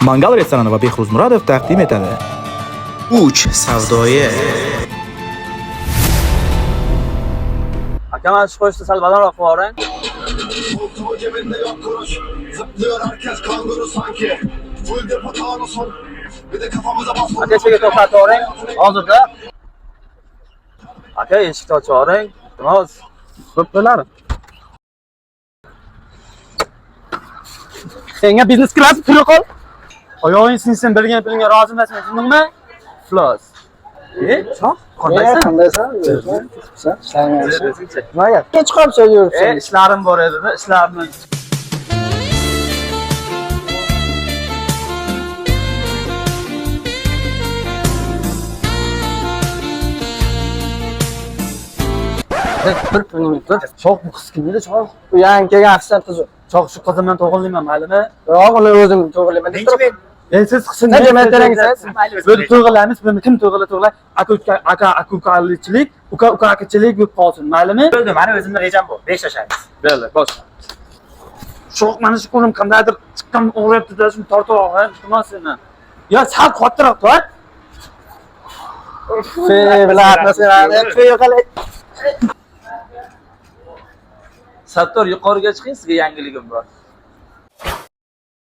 Mangal restorani va Behruz Murodov taqdim etadi. Uch savdoyi. Aka, mana shu qo'shni sal balandroq qilib yuboring. Koltuğu cebinde yok kuruş. Zıplıyor herkes kanguru sanki. Full depo tağını son. Bir de kafamıza bas. Aka, ichiga to'xtatib yuboring. Hozirda. Aka, eshikni ochib yuboring. Iltimos. Bo'ptilar. Senga biznes klass puli qol. Oyog'ing sinsin, bilgan pulingga rozi emasman, tushundingmi? Iflos. Choq, qandaysan? Qandaysan? Sen? Nimaga? Kech qolibsan yuribsan. Ishlarim bor edi-da, ishlarimni. Bir puling tur. Choq bu qiz kim edi, choq? Bu yangi kelgan ofisant qiz. Choq shu qizni men to'g'rilayman, maylimi? Yo'q, uni o'zim to'g'rilayman. Siz qishin Nima terangsiz? Böyle to'g'rilamiz, buni kim to'g'rilar? Aka-akachilik, uka-akachilik bo'lib qolsin, maylimi? Bo'ldi, meni o'zimni rejam bu. 5 yashaymiz. Bo'ldi, bosh. Sho'q mana shu qo'lim qandaydir chiqqan o'g'rayapti-da, shuni tortib olgan, iltimos seni. Yo, sal qattiqroq tort. Bilatni sen qalay. Sattor yuqoriga chiqing, sizga yangiligim bor.